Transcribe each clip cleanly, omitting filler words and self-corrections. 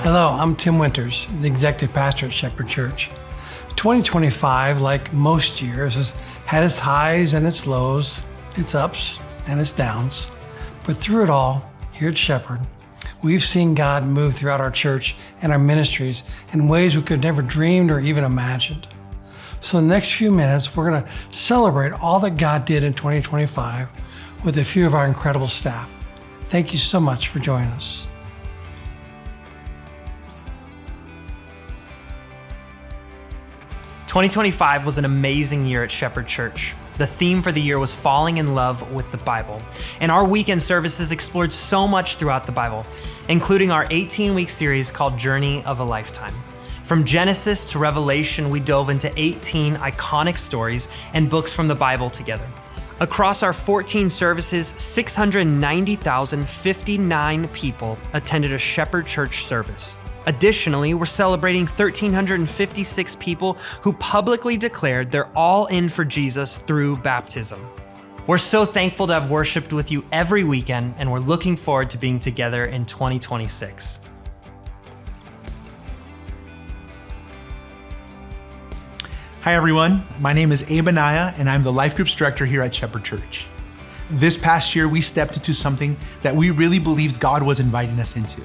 Hello, I'm Tim Winters, the Executive Pastor at Shepherd Church. 2025, like most years, has had its highs and its lows, its ups and its downs. But through it all, here at Shepherd, we've seen God move throughout our church and our ministries in ways we could have never dreamed or even imagined. So in the next few minutes, we're going to celebrate all that God did in 2025 with a few of our incredible staff. Thank you so much for joining us. "2025 was an amazing year at Shepherd Church. The theme for the year was falling in love with the Bible. And our weekend services explored so much throughout the Bible, including our 18-week series called Journey of a Lifetime. From Genesis to Revelation, we dove into 18 iconic stories and books from the Bible together. Across our 14 services, 690,059 people attended a Shepherd Church service. Additionally, we're celebrating 1,356 people who publicly declared they're all in for Jesus through baptism. We're so thankful to have worshiped with you every weekend, and we're looking forward to being together in 2026. Hi everyone, my name is Abaniah and I'm the Lifegroups director here at Shepherd Church. This past year, we stepped into something that we really believed God was inviting us into.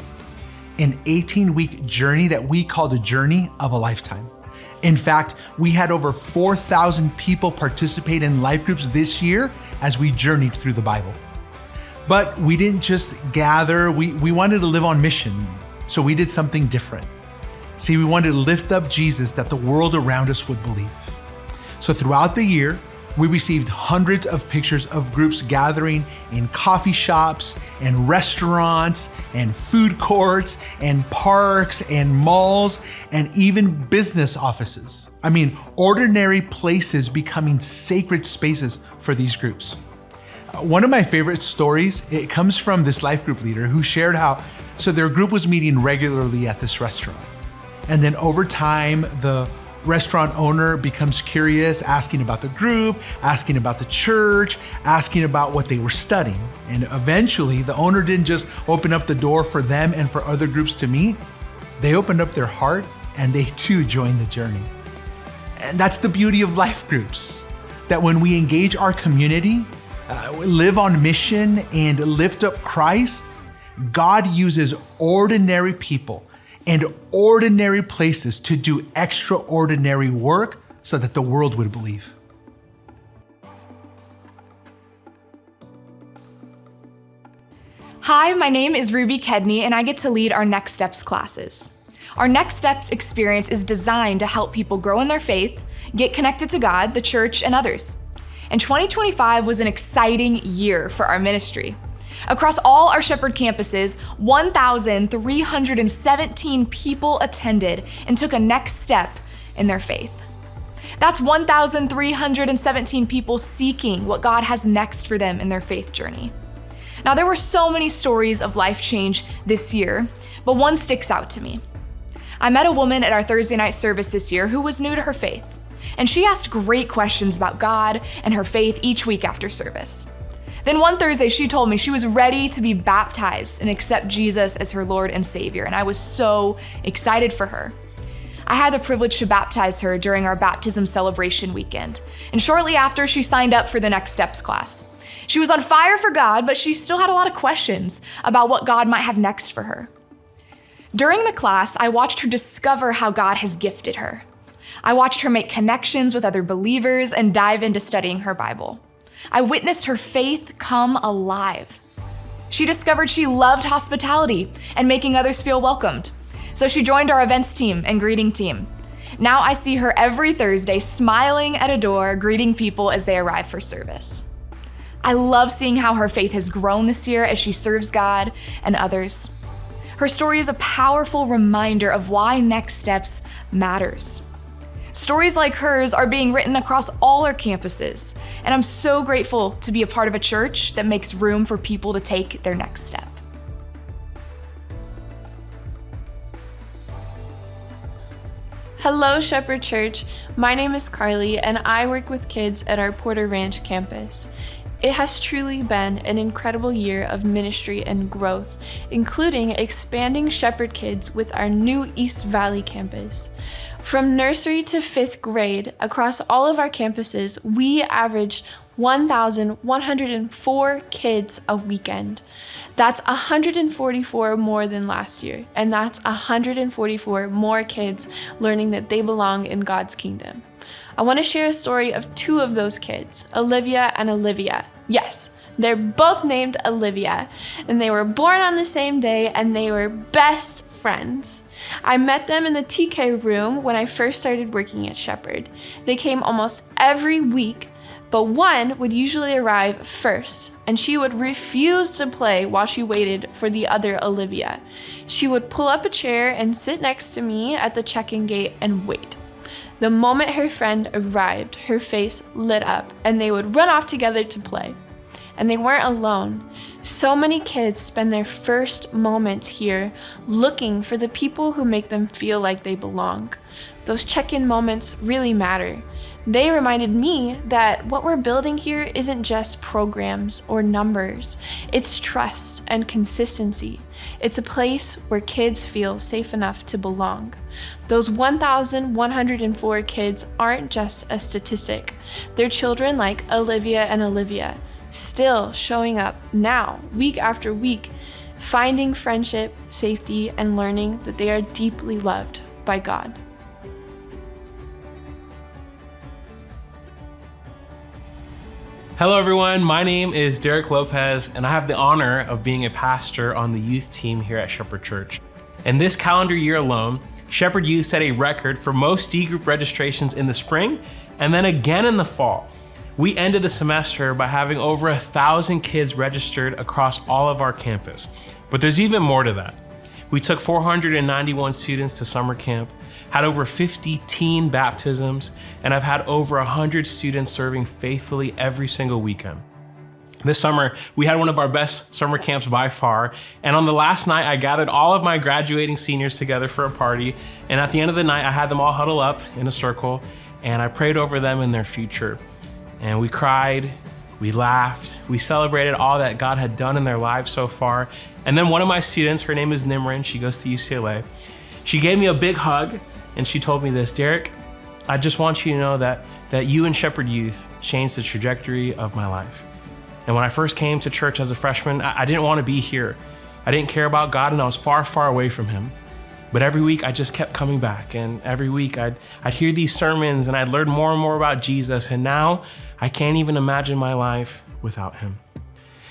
An 18-week journey that we called a journey of a lifetime. In fact, we had over 4,000 people participate in life groups this year as we journeyed through the Bible. But we didn't just gather, we wanted to live on mission, so we did something different. See, we wanted to lift up Jesus that the world around us would believe. So throughout the year, we received hundreds of pictures of groups gathering in coffee shops and restaurants and food courts and parks and malls and even business offices. I mean, ordinary places becoming sacred spaces for these groups. One of my favorite stories, it comes from this life group leader who shared how, their group was meeting regularly at this restaurant. And then over time, the restaurant owner becomes curious, asking about the group, asking about the church, asking about what they were studying. And eventually, the owner didn't just open up the door for them and for other groups to meet. They opened up their heart and they too joined the journey. And that's the beauty of life groups, that when we engage our community, live on mission and lift up Christ, God uses ordinary people and ordinary places to do extraordinary work so that the world would believe. Hi, my name is Ruby Kedney, and I get to lead our Next Steps classes. Our Next Steps experience is designed to help people grow in their faith, get connected to God, the church, and others. And 2025 was an exciting year for our ministry. Across all our Shepherd campuses, 1,317 people attended and took a next step in their faith. That's 1,317 people seeking what God has next for them in their faith journey. Now, there were so many stories of life change this year, but one sticks out to me. I met a woman at our Thursday night service this year who was new to her faith, and she asked great questions about God and her faith each week after service. Then one Thursday, she told me she was ready to be baptized and accept Jesus as her Lord and Savior, and I was so excited for her. I had the privilege to baptize her during our baptism celebration weekend, and shortly after, she signed up for the Next Steps class. She was on fire for God, but she still had a lot of questions about what God might have next for her. During the class, I watched her discover how God has gifted her. I watched her make connections with other believers and dive into studying her Bible. I witnessed her faith come alive. She discovered she loved hospitality and making others feel welcomed. So she joined our events team and greeting team. Now I see her every Thursday smiling at a door, greeting people as they arrive for service. I love seeing how her faith has grown this year as she serves God and others. Her story is a powerful reminder of why Next Steps matters. Stories like hers are being written across all our campuses, and I'm so grateful to be a part of a church that makes room for people to take their next step. Hello, Shepherd Church. My name is Carly, and I work with kids at our Porter Ranch campus. It has truly been an incredible year of ministry and growth, including expanding Shepherd Kids with our new East Valley campus. From nursery to 5th grade, across all of our campuses, we averaged 1,104 kids a weekend. That's 144 more than last year, and that's 144 more kids learning that they belong in God's kingdom. I want to share a story of two of those kids, Olivia and Olivia. Yes, they're both named Olivia, and they were born on the same day, and they were best friends. I met them in the TK room when I first started working at Shepherd. They came almost every week, but one would usually arrive first, and she would refuse to play while she waited for the other Olivia. She would pull up a chair and sit next to me at the check-in gate and wait. The moment her friend arrived, her face lit up, and they would run off together to play. And they weren't alone. So many kids spend their first moments here looking for the people who make them feel like they belong. Those check-in moments really matter. They reminded me that what we're building here isn't just programs or numbers. It's trust and consistency. It's a place where kids feel safe enough to belong. Those 1,104 kids aren't just a statistic. They're children like Olivia and Olivia, still showing up now, week after week, finding friendship, safety, and learning that they are deeply loved by God. Hello everyone, my name is Derek Lopez and I have the honor of being a pastor on the youth team here at Shepherd Church. In this calendar year alone, Shepherd Youth set a record for most D group registrations in the spring and then again in the fall. We ended the semester by having over 1,000 kids registered across all of our campus, but there's even more to that. We took 491 students to summer camp, had over 50 teen baptisms, and I've had over 100 students serving faithfully every single weekend. This summer, we had one of our best summer camps by far, and on the last night, I gathered all of my graduating seniors together for a party, and at the end of the night, I had them all huddle up in a circle, and I prayed over them and their future. And we cried, we laughed, we celebrated all that God had done in their lives so far. And then one of my students, her name is Nimrin, she goes to UCLA, she gave me a big hug, and she told me this, Derek, I just want you to know that you and Shepherd Youth changed the trajectory of my life. And when I first came to church as a freshman, I didn't want to be here. I didn't care about God and I was far, far away from Him. But every week I just kept coming back, and every week I'd hear these sermons and I'd learn more and more about Jesus, and now I can't even imagine my life without Him.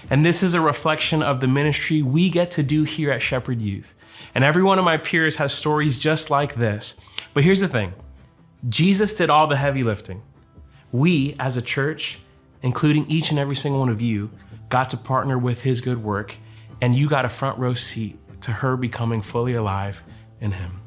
And this is a reflection of the ministry we get to do here at Shepherd Youth. And every one of my peers has stories just like this. But here's the thing, Jesus did all the heavy lifting. We as a church, including each and every single one of you, got to partner with His good work, and you got a front row seat to her becoming fully alive in Him.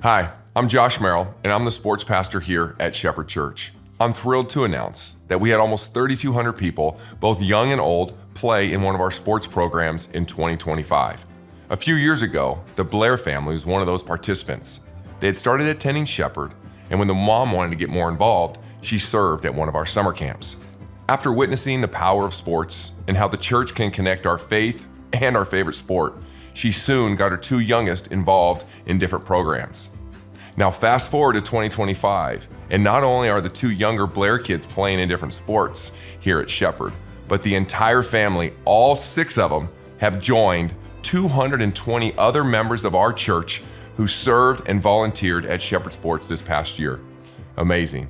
Hi, I'm Josh Merrill, and I'm the sports pastor here at Shepherd Church. I'm thrilled to announce that we had almost 3,200 people, both young and old, play in one of our sports programs in 2025. A few years ago, the Blair family was one of those participants. They had started attending Shepherd, and when the mom wanted to get more involved, she served at one of our summer camps. After witnessing the power of sports and how the church can connect our faith and our favorite sport, she soon got her two youngest involved in different programs. Now fast forward to 2025, and not only are the two younger Blair kids playing in different sports here at Shepherd, but the entire family, all 6 of them, have joined 220 other members of our church who served and volunteered at Shepherd Sports this past year. Amazing.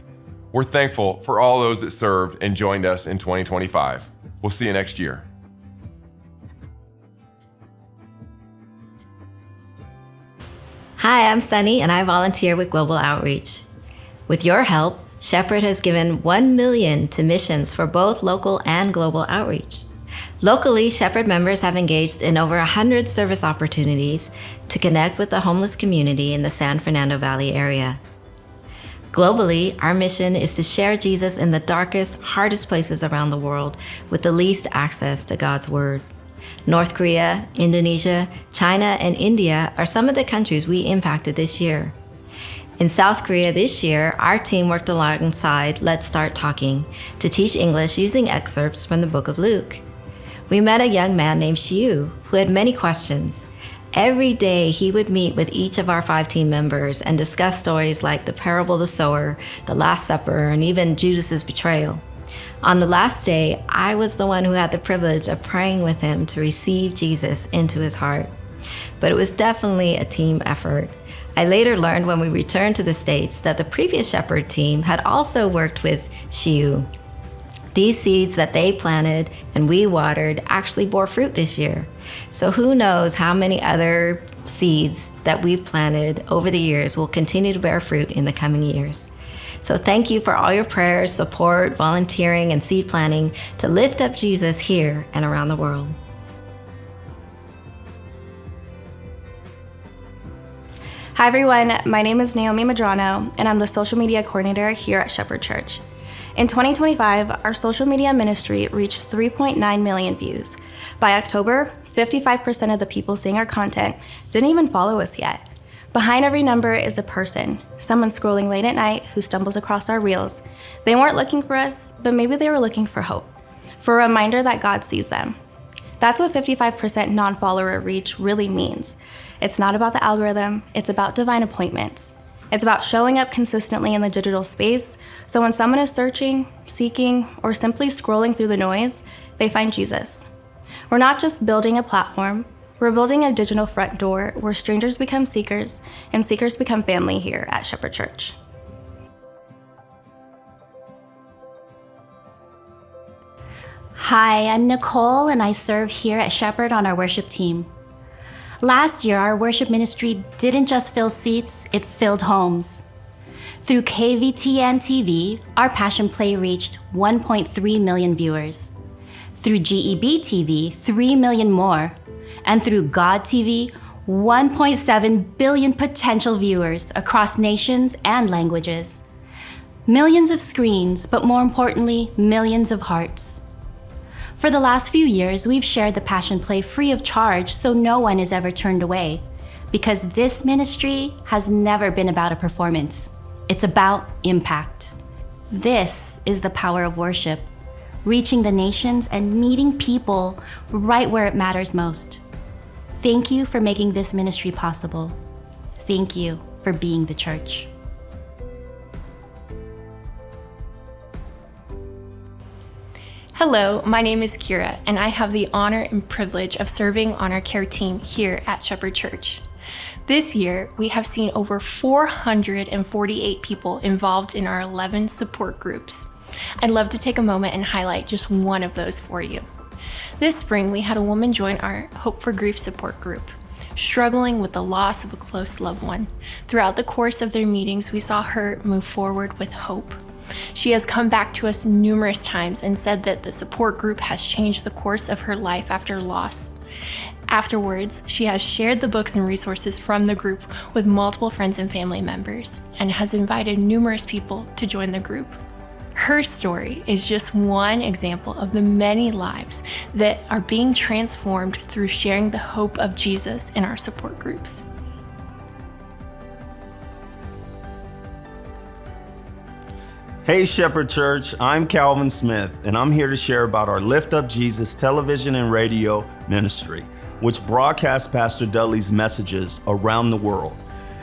We're thankful for all those that served and joined us in 2025. We'll see you next year. Hi, I'm Sunny, and I volunteer with Global Outreach. With your help, Shepherd has given $1 million to missions for both local and global outreach. Locally, Shepherd members have engaged in over 100 service opportunities to connect with the homeless community in the San Fernando Valley area. Globally, our mission is to share Jesus in the darkest, hardest places around the world with the least access to God's Word. North Korea, Indonesia, China, and India are some of the countries we impacted this year. In South Korea this year, our team worked alongside Let's Start Talking to teach English using excerpts from the book of Luke. We met a young man named Shiu who had many questions. Every day, he would meet with each of our 5 team members and discuss stories like the parable of the sower, the Last Supper, and even Judas's betrayal. On the last day, I was the one who had the privilege of praying with him to receive Jesus into his heart. But it was definitely a team effort. I later learned when we returned to the States that the previous Shepherd team had also worked with Shiu. These seeds that they planted and we watered actually bore fruit this year. So who knows how many other seeds that we've planted over the years will continue to bear fruit in the coming years. So thank you for all your prayers, support, volunteering, and seed planting to lift up Jesus here and around the world. Hi everyone, my name is Naomi Madrano, and I'm the social media coordinator here at Shepherd Church. In 2025, our social media ministry reached 3.9 million views. By October, 55% of the people seeing our content didn't even follow us yet. Behind every number is a person, someone scrolling late at night who stumbles across our reels. They weren't looking for us, but maybe they were looking for hope, for a reminder that God sees them. That's what 55% non-follower reach really means. It's not about the algorithm, it's about divine appointments. It's about showing up consistently in the digital space, so when someone is searching, seeking, or simply scrolling through the noise, they find Jesus. We're not just building a platform, we're building a digital front door where strangers become seekers and seekers become family here at Shepherd Church. Hi, I'm Nicole and I serve here at Shepherd on our worship team. Last year, our worship ministry didn't just fill seats, it filled homes. Through KVTN TV, our Passion Play reached 1.3 million viewers. Through GEB TV, 3 million more. And through God TV, 1.7 billion potential viewers across nations and languages. Millions of screens, but more importantly, millions of hearts. For the last few years, we've shared the Passion Play free of charge so no one is ever turned away. Because this ministry has never been about a performance. It's about impact. This is the power of worship, reaching the nations and meeting people right where it matters most. Thank you for making this ministry possible. Thank you for being the church. Hello, my name is Kira, and I have the honor and privilege of serving on our care team here at Shepherd Church. This year, we have seen over 448 people involved in our 11 support groups. I'd love to take a moment and highlight just one of those for you. This spring, we had a woman join our Hope for Grief support group, struggling with the loss of a close loved one. Throughout the course of their meetings, we saw her move forward with hope. She has come back to us numerous times and said that the support group has changed the course of her life after loss. Afterwards, she has shared the books and resources from the group with multiple friends and family members and has invited numerous people to join the group. Her story is just one example of the many lives that are being transformed through sharing the hope of Jesus in our support groups. Hey Shepherd Church, I'm Calvin Smith, and I'm here to share about our Lift Up Jesus television and radio ministry, which broadcasts Pastor Dudley's messages around the world.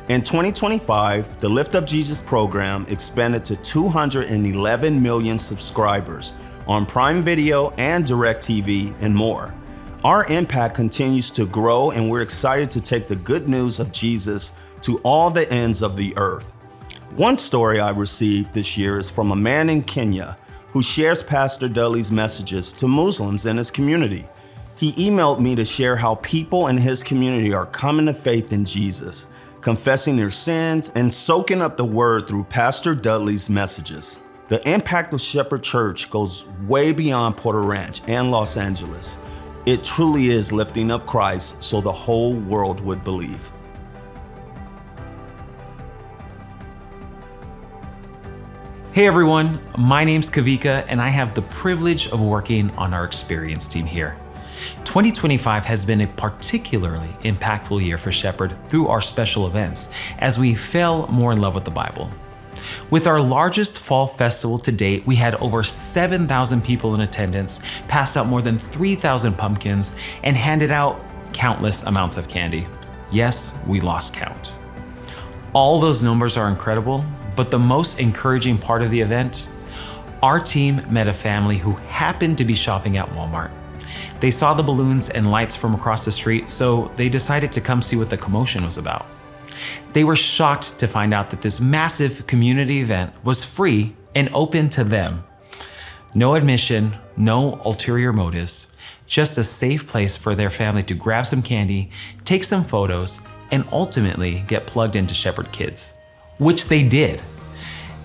In 2025, the Lift Up Jesus program expanded to 211 million subscribers on Prime Video and DirecTV and more. Our impact continues to grow, and we're excited to take the good news of Jesus to all the ends of the earth. One story I received this year is from a man in Kenya who shares Pastor Dudley's messages to Muslims in his community. He emailed me to share how people in his community are coming to faith in Jesus, confessing their sins, and soaking up the word through Pastor Dudley's messages. The impact of Shepherd Church goes way beyond Porter Ranch and Los Angeles. It truly is lifting up Christ so the whole world would believe. Hey everyone, my name's Kavika and I have the privilege of working on our experience team here. 2025 has been a particularly impactful year for Shepherd through our special events as we fell more in love with the Bible. With our largest fall festival to date, we had over 7,000 people in attendance, passed out more than 3,000 pumpkins, and handed out countless amounts of candy. Yes, we lost count. All those numbers are incredible, but the most encouraging part of the event, our team met a family who happened to be shopping at Walmart. They saw the balloons and lights from across the street, so they decided to come see what the commotion was about. They were shocked to find out that this massive community event was free and open to them. No admission, no ulterior motives, just a safe place for their family to grab some candy, take some photos, and ultimately get plugged into Shepherd Kids, which they did.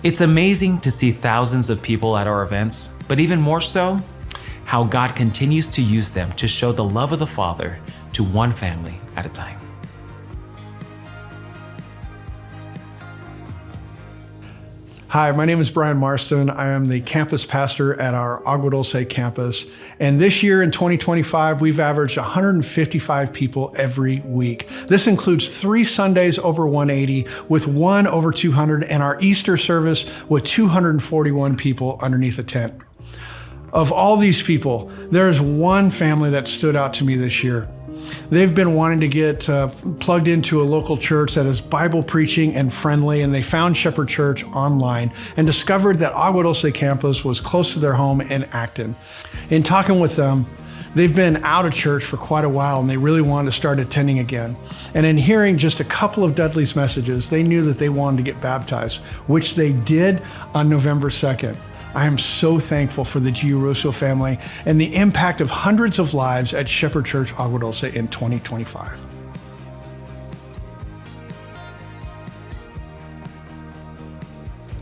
It's amazing to see thousands of people at our events, but even more so, how God continues to use them to show the love of the Father to one family at a time. Hi, my name is Brian Marston. I am the campus pastor at our Agua Dulce campus. And this year in 2025, we've averaged 155 people every week. This includes 3 Sundays over 180 with 1 over 200 and our Easter service with 241 people underneath a tent. Of all these people, there is one family that stood out to me this year. They've been wanting to get plugged into a local church that is Bible preaching and friendly, and they found Shepherd Church online and discovered that Agua Dulce campus was close to their home in Acton. In talking with them, they've been out of church for quite a while and they really wanted to start attending again. And in hearing just a couple of Dudley's messages, they knew that they wanted to get baptized, which they did on November 2nd. I am so thankful for the Giurusso family and the impact of hundreds of lives at Shepherd Church Agua Dulce in 2025.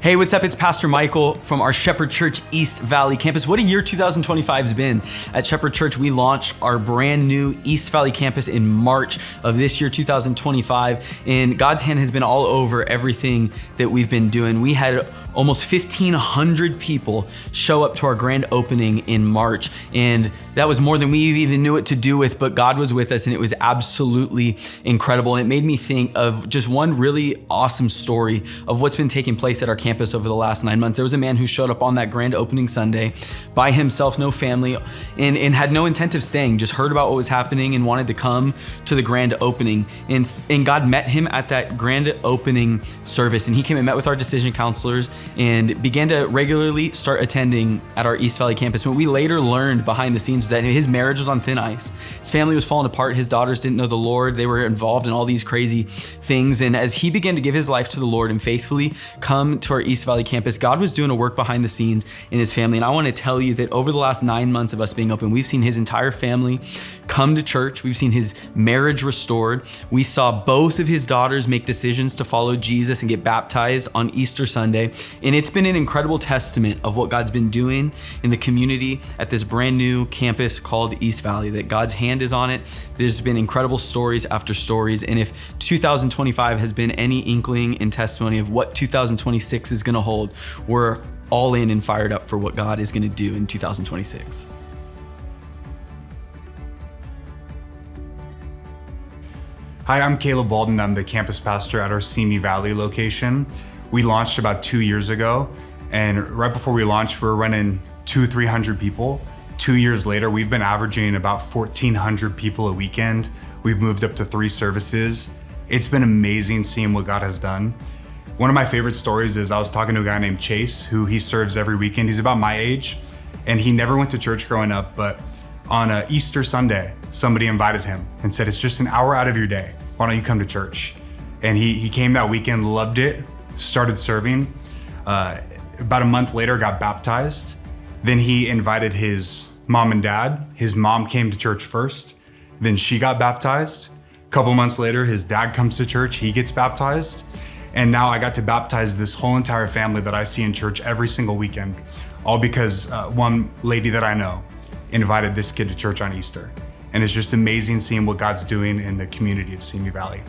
Hey, what's up? It's Pastor Michael from our Shepherd Church East Valley campus. What a year 2025 has been. At Shepherd Church, we launched our brand new East Valley campus in March of this year, 2025, and God's hand has been all over everything that we've been doing. We had almost 1,500 people show up to our grand opening in March. And that was more than we even knew what to do with, but God was with us and it was absolutely incredible. And it made me think of just one really awesome story of what's been taking place at our campus over the last 9 months. There was a man who showed up on that grand opening Sunday by himself, no family, and had no intent of staying, just heard about what was happening and wanted to come to the grand opening. And God met him at that grand opening service, and he came and met with our decision counselors and began to regularly start attending at our East Valley campus. What we later learned behind the scenes was that his marriage was on thin ice. His family was falling apart. His daughters didn't know the Lord. They were involved in all these crazy things. And as he began to give his life to the Lord and faithfully come to our East Valley campus, God was doing a work behind the scenes in his family. And I want to tell you that over the last 9 months of us being open, we've seen his entire family come to church. We've seen his marriage restored. We saw both of his daughters make decisions to follow Jesus and get baptized on Easter Sunday. And it's been an incredible testament of what God's been doing in the community at this brand new campus called East Valley, that God's hand is on it. There's been incredible stories after stories. And if 2025 has been any inkling and testimony of what 2026 is going to hold, we're all in and fired up for what God is going to do in 2026. Hi, I'm Caleb Walden. I'm the campus pastor at our Simi Valley location. We launched about 2 years ago, and right before we launched, we were running 200-300 people. 2 years later, we've been averaging about 1,400 people a weekend. We've moved up to 3 services. It's been amazing seeing what God has done. One of my favorite stories is I was talking to a guy named Chase, who he serves every weekend. He's about my age, and he never went to church growing up, but on a Easter Sunday, somebody invited him and said, it's just an hour out of your day. Why don't you come to church? And he came that weekend, loved it, started serving. About a month later, got baptized. Then he invited his mom and dad. His mom came to church first. Then she got baptized. A couple months later, his dad comes to church. He gets baptized. And now I got to baptize this whole entire family that I see in church every single weekend, all because one lady that I know invited this kid to church on Easter. And it's just amazing seeing what God's doing in the community of Simi Valley.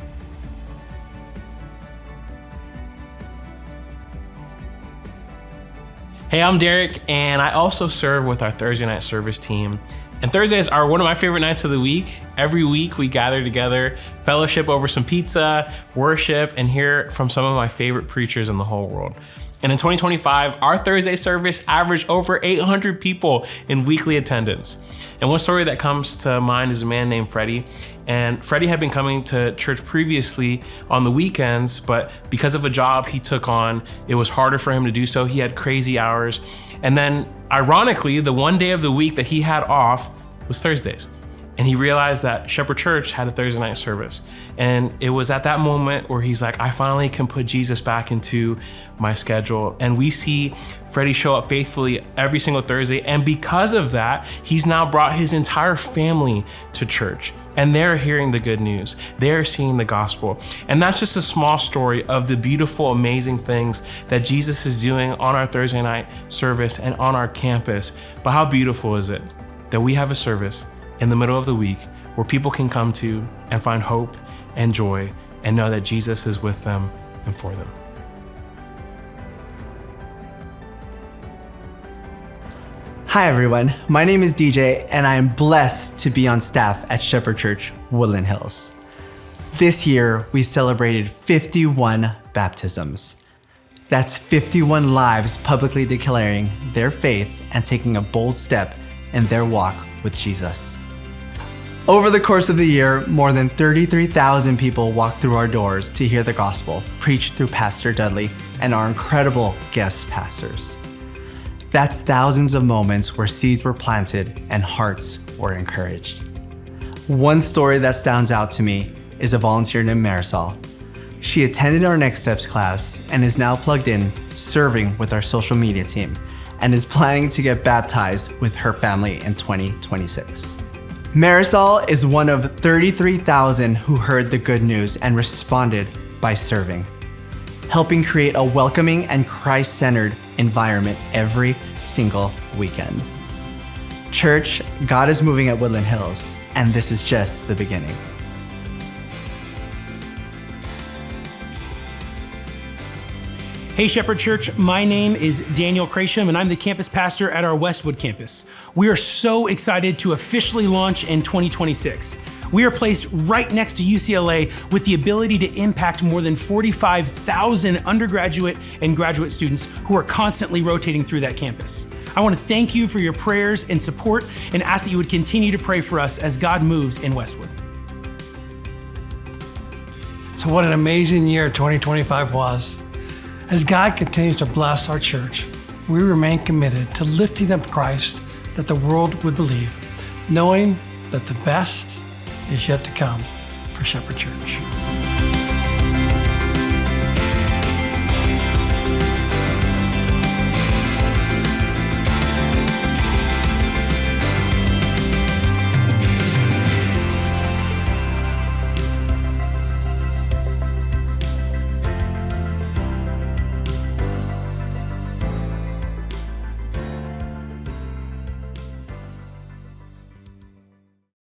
Hey, I'm Derek, and I also serve with our Thursday night service team. And Thursdays are one of my favorite nights of the week. Every week we gather together, fellowship over some pizza, worship, and hear from some of my favorite preachers in the whole world. And in 2025, our Thursday service averaged over 800 people in weekly attendance. And one story that comes to mind is a man named Freddie. And Freddie had been coming to church previously on the weekends, but because of a job he took on, it was harder for him to do so. He had crazy hours. And then, ironically, the one day of the week that he had off was Thursdays. And he realized that Shepherd Church had a Thursday night service. And it was at that moment where he's like, I finally can put Jesus back into my schedule. And we see Freddie show up faithfully every single Thursday. And because of that, he's now brought his entire family to church. And they're hearing the good news. They're seeing the gospel. And that's just a small story of the beautiful, amazing things that Jesus is doing on our Thursday night service and on our campus. But how beautiful is it that we have a service in the middle of the week where people can come to and find hope and joy and know that Jesus is with them and for them. Hi everyone, my name is DJ and I am blessed to be on staff at Shepherd Church, Woodland Hills. This year we celebrated 51 baptisms. That's 51 lives publicly declaring their faith and taking a bold step in their walk with Jesus. Over the course of the year, more than 33,000 people walked through our doors to hear the gospel preached through Pastor Dudley and our incredible guest pastors. That's thousands of moments where seeds were planted and hearts were encouraged. One story that stands out to me is a volunteer named Marisol. She attended our Next Steps class and is now plugged in serving with our social media team and is planning to get baptized with her family in 2026. Marisol is one of 33,000 who heard the good news and responded by serving, helping create a welcoming and Christ-centered environment every single weekend. Church, God is moving at Woodland Hills, and this is just the beginning. Hey Shepherd Church, my name is Daniel Crasham and I'm the campus pastor at our Westwood campus. We are so excited to officially launch in 2026. We are placed right next to UCLA with the ability to impact more than 45,000 undergraduate and graduate students who are constantly rotating through that campus. I want to thank you for your prayers and support and ask that you would continue to pray for us as God moves in Westwood. So what an amazing year 2025 was. As God continues to bless our church, we remain committed to lifting up Christ that the world would believe, knowing that the best is yet to come for Shepherd Church.